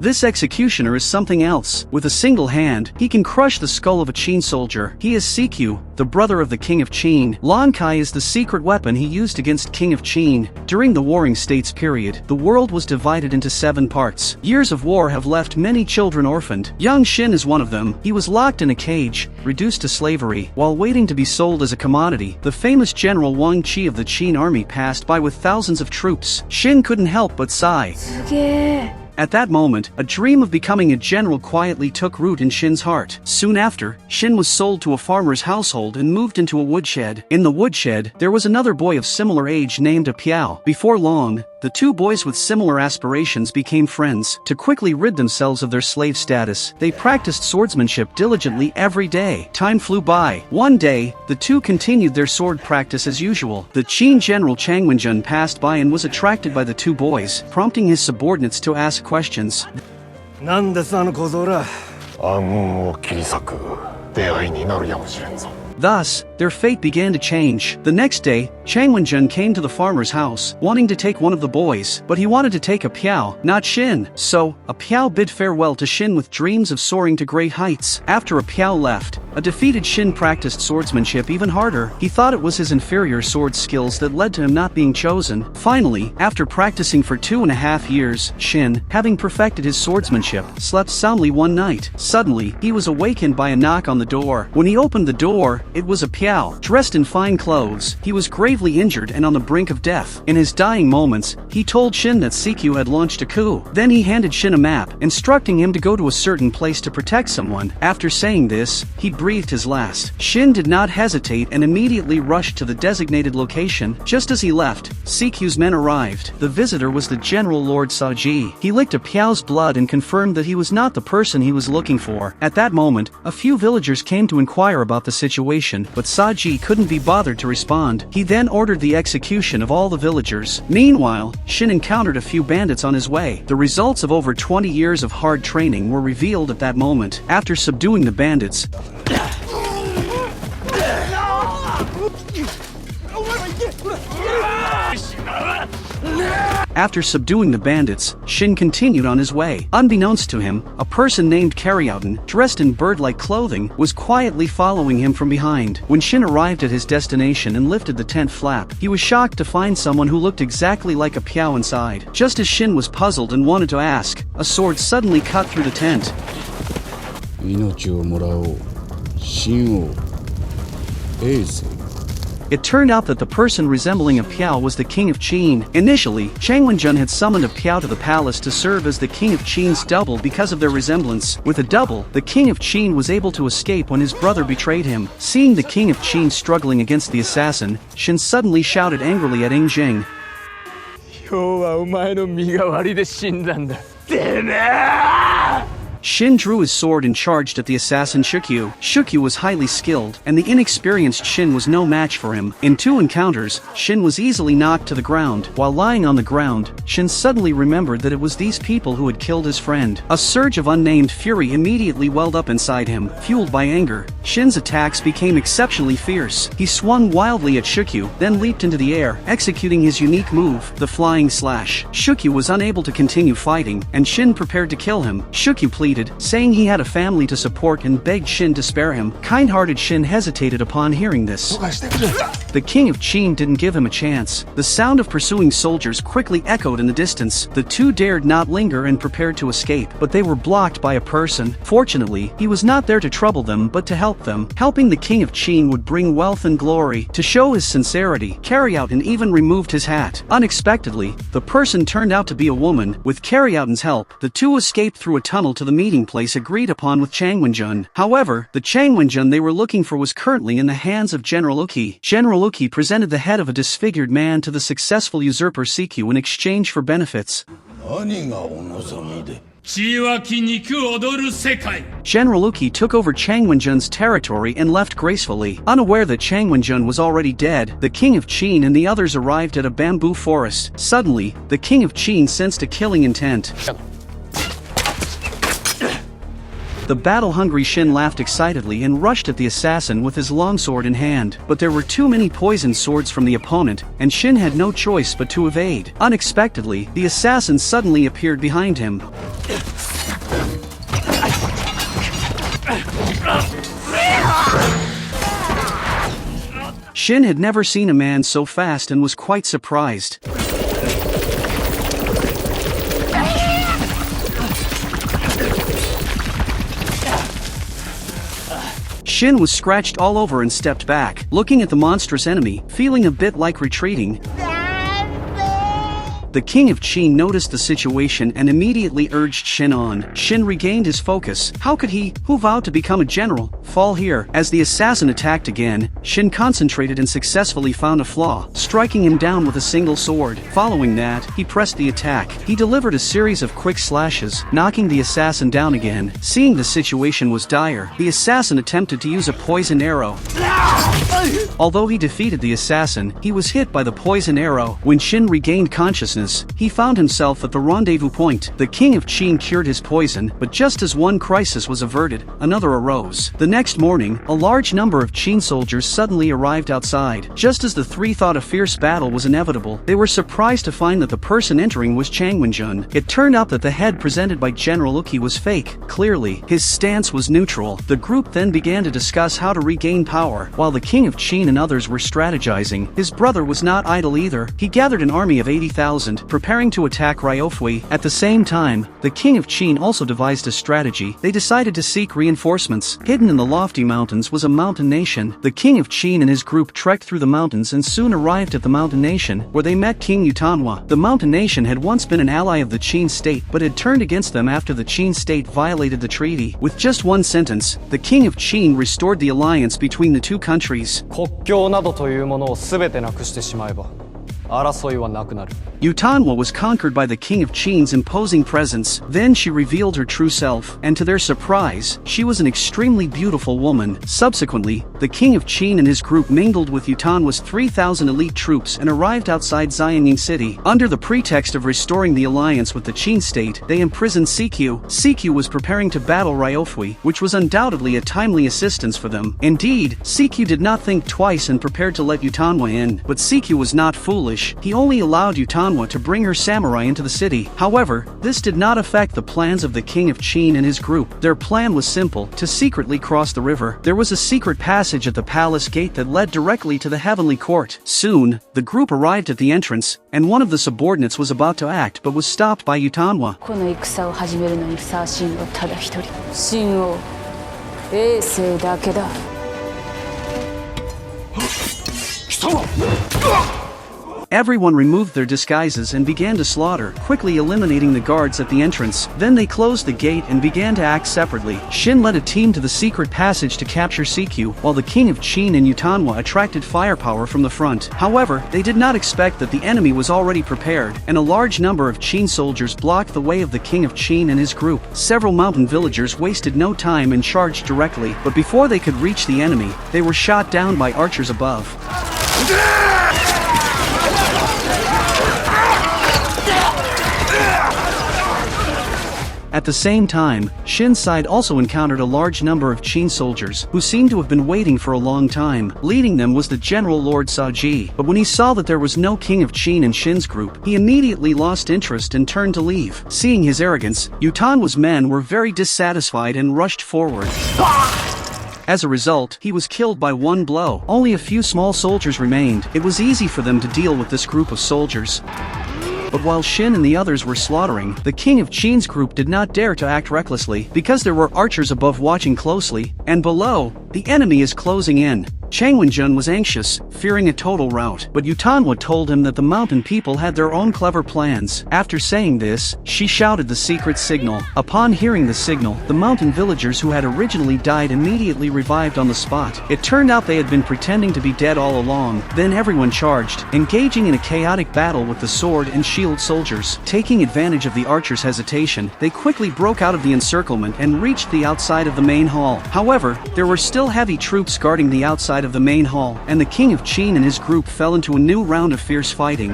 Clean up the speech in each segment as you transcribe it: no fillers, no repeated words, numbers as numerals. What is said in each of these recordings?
This executioner is something else. With a single hand, he can crush the skull of a Qin soldier. He is Sikyu, the brother of the King of Qin. Lankai is the secret weapon he used against King of Qin. During the Warring States period, the world was divided into 7 parts. Years of war have left many children orphaned. Young Shin is one of them. He was locked in a cage, reduced to slavery, while waiting to be sold as a commodity. The famous General Wang Qi of the Qin army passed by with thousands of troops. Shin couldn't help but sigh. At that moment, a dream of becoming a general quietly took root in Shin's heart. Soon after, Shin was sold to a farmer's household and moved into a woodshed. In the woodshed, there was another boy of similar age named Piao. Before long, the 2 boys with similar aspirations became friends. To quickly rid themselves of their slave status, they practiced swordsmanship diligently every day. Time flew by. One day, the 2 continued their sword practice as usual. The Qin general Chang Wenjun passed by and was attracted by the 2 boys, prompting his subordinates to ask questions. Thus, their fate began to change. The next day, Chang Wenjun came to the farmer's house, wanting to take one of the boys, but he wanted to take Piao, not Shin. So, Piao bid farewell to Shin with dreams of soaring to great heights. After Piao left, a defeated Shin practiced swordsmanship even harder. He thought it was his inferior sword skills that led to him not being chosen. Finally, after practicing for 2.5 years, Shin, having perfected his swordsmanship, slept soundly one night. Suddenly, he was awakened by a knock on the door. When he opened the door, it was Piao, dressed in fine clothes. He was gravely injured and on the brink of death. In his dying moments, he told Shin that Sikyu had launched a coup. Then he handed Shin a map, instructing him to go to a certain place to protect someone. After saying this, he breathed his last. Shin did not hesitate and immediately rushed to the designated location. Just as he left, Sikyu's men arrived. The visitor was the General Lord Saji. He licked Piao's blood and confirmed that he was not the person he was looking for. At that moment, a few villagers came to inquire about the situation, but Saji couldn't be bothered to respond. He then ordered the execution of all the villagers. Meanwhile, Shin encountered a few bandits on his way. The results of over 20 years of hard training were revealed at that moment. After subduing the bandits, Shin continued on his way. Unbeknownst to him, a person named Reuniting, dressed in bird-like clothing, was quietly following him from behind. When Shin arrived at his destination and lifted the tent flap, he was shocked to find someone who looked exactly like Piao inside. Just as Shin was puzzled and wanted to ask, a sword suddenly cut through the tent. It turned out that the person resembling Piao was the King of Qin. Initially, Chang Wenjun had summoned Piao to the palace to serve as the King of Qin's double because of their resemblance. With a double, the King of Qin was able to escape when his brother betrayed him. Seeing the King of Qin struggling against the assassin, Shin suddenly shouted angrily at Jing. Shin drew his sword and charged at the assassin Shukyu. Shukyu was highly skilled, and the inexperienced Shin was no match for him. In 2 encounters, Shin was easily knocked to the ground. While lying on the ground, Shin suddenly remembered that it was these people who had killed his friend. A surge of unnamed fury immediately welled up inside him. Fueled by anger, Shin's attacks became exceptionally fierce. He swung wildly at Shukyu, then leaped into the air, executing his unique move, the flying slash. Shukyu was unable to continue fighting, and Shin prepared to kill him. Shukyu pleaded, saying he had a family to support and begged Shin to spare him. Kind-hearted Shin hesitated upon hearing this. The King of Qin didn't give him a chance. The sound of pursuing soldiers quickly echoed in the distance. The 2 dared not linger and prepared to escape, but they were blocked by a person. Fortunately, he was not there to trouble them but to help them. Helping the King of Qin would bring wealth and glory. To show his sincerity, Reuniting even removed his hat. Unexpectedly, the person turned out to be a woman. With Reuniting's help, the 2 escaped through a tunnel to the meeting place agreed upon with Chang Wenjun. However, the Chang Wenjun they were looking for was currently in the hands of General Uki. General Uki presented the head of a disfigured man to the successful usurper Sikyu in exchange for benefits. General Uki took over Chang Wenjun's territory and left gracefully. Unaware that Chang Wenjun was already dead, the King of Qin and the others arrived at a bamboo forest. Suddenly, the King of Qin sensed a killing intent. The battle-hungry Shin laughed excitedly and rushed at the assassin with his longsword in hand. But there were too many poisoned swords from the opponent, and Shin had no choice but to evade. Unexpectedly, the assassin suddenly appeared behind him. Shin had never seen a man so fast and was quite surprised. Shin was scratched all over and stepped back, looking at the monstrous enemy, feeling a bit like retreating. The king of Qin noticed the situation and immediately urged Shin on. Shin regained his focus. How could he, who vowed to become a general, fall here? As the assassin attacked again, Shin concentrated and successfully found a flaw, striking him down with a single sword. Following that, he pressed the attack. He delivered a series of quick slashes, knocking the assassin down again. Seeing the situation was dire, the assassin attempted to use a poison arrow. Although he defeated the assassin, he was hit by the poison arrow. When Shin regained consciousness, he found himself at the rendezvous point. The king of Qin cured his poison, but just as one crisis was averted, another arose. The next morning, a large number of Qin soldiers suddenly arrived outside. Just as the three thought a fierce battle was inevitable, they were surprised to find that the person entering was Chang Wenjun. It turned out that the head presented by General Uki was fake. Clearly, his stance was neutral. The group then began to discuss how to regain power. While the king of Qin and others were strategizing, his brother was not idle either. He gathered an army of 80,000, preparing to attack Ryofui. At the same time, the king of Qin also devised a strategy. They decided to seek reinforcements. Hidden in the lofty mountains was a mountain nation. The king of Qin and his group trekked through the mountains and soon arrived at the mountain nation, where they met King Yutanwa. The mountain nation had once been an ally of the Qin state, but had turned against them after the Qin state violated the treaty. With just one sentence, the king of Qin restored the alliance between the two countries. 国境などというものをすべてなくしてしまえば、争いはなくなる。 Yutanwa was conquered by the king of Qin's imposing presence. Then she revealed her true self, and to their surprise, she was an extremely beautiful woman. Subsequently, the king of Qin and his group mingled with Yutanwa's 3,000 elite troops and arrived outside Xianying city. Under the pretext of restoring the alliance with the Qin state, they imprisoned Sikyu. Sikyu was preparing to battle Ryofui, which was undoubtedly a timely assistance for them. Indeed, Sikyu did not think twice and prepared to let Yutanwa in, but Sikyu was not foolish. He only allowed Yutanwa to bring her samurai into the city. However, this did not affect the plans of the king of Qin and his group. Their plan was simple: to secretly cross the river. There was a secret passage at the palace gate that led directly to the heavenly court. Soon, the group arrived at the entrance, and one of the subordinates was about to act but was stopped by Yutanwa. この戦を始めるのにふさわしいのはただ一人、秦王、衛星だけだ。Everyone removed their disguises and began to slaughter, quickly eliminating the guards at the entrance. Then they closed the gate and began to act separately. Shin led a team to the secret passage to capture Sikyu, while the king of Qin and Yutanwa attracted firepower from the front. However, they did not expect that the enemy was already prepared, and a large number of Qin soldiers blocked the way of the king of Qin and his group. Several mountain villagers wasted no time and charged directly, but before they could reach the enemy, they were shot down by archers above. At the same time, Shin's side also encountered a large number of Qin soldiers, who seemed to have been waiting for a long time. Leading them was the general Lord Saji, but when he saw that there was no king of Qin in Shin's group, he immediately lost interest and turned to leave. Seeing his arrogance, Yutanwa's men were very dissatisfied and rushed forward. As a result, he was killed by one blow. Only a few small soldiers remained. It was easy for them to deal with this group of soldiers. But while Shin and the others were slaughtering, the king of Qin's group did not dare to act recklessly, because there were archers above watching closely, and below, the enemy is closing in. Chang Wenjun was anxious, fearing a total rout, but Yutanwa told him that the mountain people had their own clever plans. After saying this, she shouted the secret signal. Upon hearing the signal, the mountain villagers who had originally died immediately revived on the spot. It turned out they had been pretending to be dead all along. Then everyone charged, engaging in a chaotic battle with the sword and shield soldiers. Taking advantage of the archers' hesitation, they quickly broke out of the encirclement and reached the outside of the main hall. However, there were still heavy troops guarding the outside of the main hall, and the king of Qin and his group fell into a new round of fierce fighting.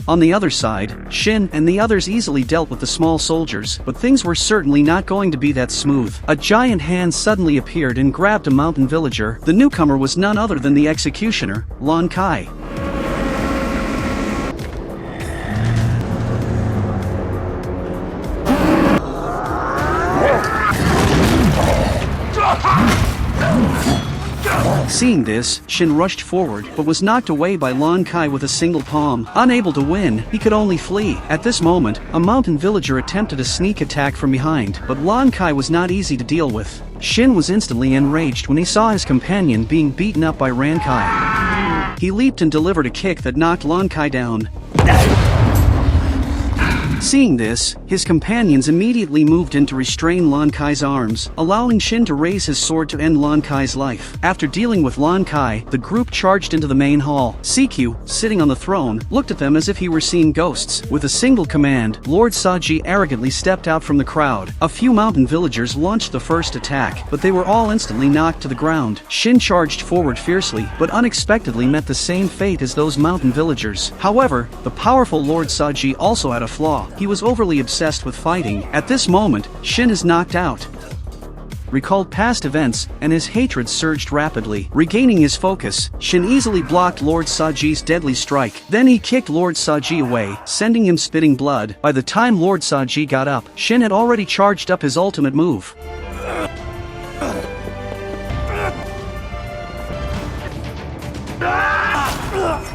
On the other side, Shin and the others easily dealt with the small soldiers, but things were certainly not going to be that smooth. A giant hand suddenly appeared and grabbed a mountain villager. The newcomer was none other than the executioner, Lon Kai. Seeing this, Shin rushed forward, but was knocked away by Lon Kai with a single palm. Unable to win, he could only flee. At this moment, a mountain villager attempted a sneak attack from behind, but Lon Kai was not easy to deal with. Shin was instantly enraged when he saw his companion being beaten up by Ran Kai. He leaped and delivered a kick that knocked Lon Kai down. Seeing this, his companions immediately moved in to restrain Lon Kai's arms, allowing Shin to raise his sword to end Lon Kai's life. After dealing with Lon Kai, the group charged into the main hall. CQ, sitting on the throne, looked at them as if he were seeing ghosts. With a single command, Lord Saji arrogantly stepped out from the crowd. A few mountain villagers launched the first attack, but they were all instantly knocked to the ground. Shin charged forward fiercely, but unexpectedly met the same fate as those mountain villagers. However, the powerful Lord Saji also had a flaw. He was overly obsessed with fighting. At this moment, Shin is knocked out, recalled past events, and his hatred surged rapidly. Regaining his focus, Shin easily blocked Lord Saji's deadly strike. Then he kicked Lord Saji away, sending him spitting blood. By the time Lord Saji got up, Shin had already charged up his ultimate move.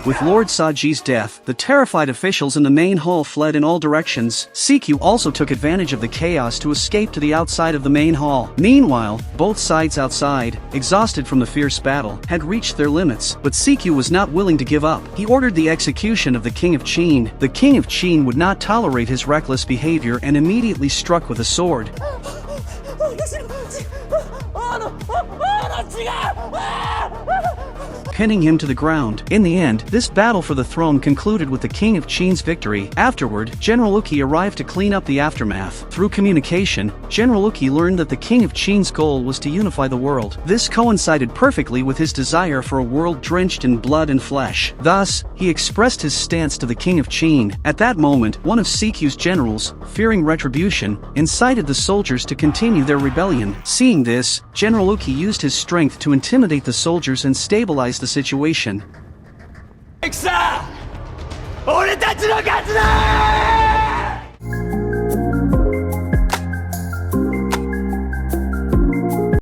With Lord Saji's death, the terrified officials in the main hall fled in all directions. CQ also took advantage of the chaos to escape to the outside of the main hall. Meanwhile, both sides outside, exhausted from the fierce battle, had reached their limits, but CQ was not willing to give up. He ordered the execution of the King of Qin. The King of Qin would not tolerate his reckless behavior and immediately struck with a sword, pinning him to the ground. In the end, this battle for the throne concluded with the King of Qin's victory. Afterward, General Uki arrived to clean up the aftermath. Through communication, General Uki learned that the King of Qin's goal was to unify the world. This coincided perfectly with his desire for a world drenched in blood and flesh. Thus, he expressed his stance to the King of Qin. At that moment, one of CQ's generals, fearing retribution, incited the soldiers to continue their rebellion. Seeing this, General Uki used his strength to intimidate the soldiers and stabilize the situation.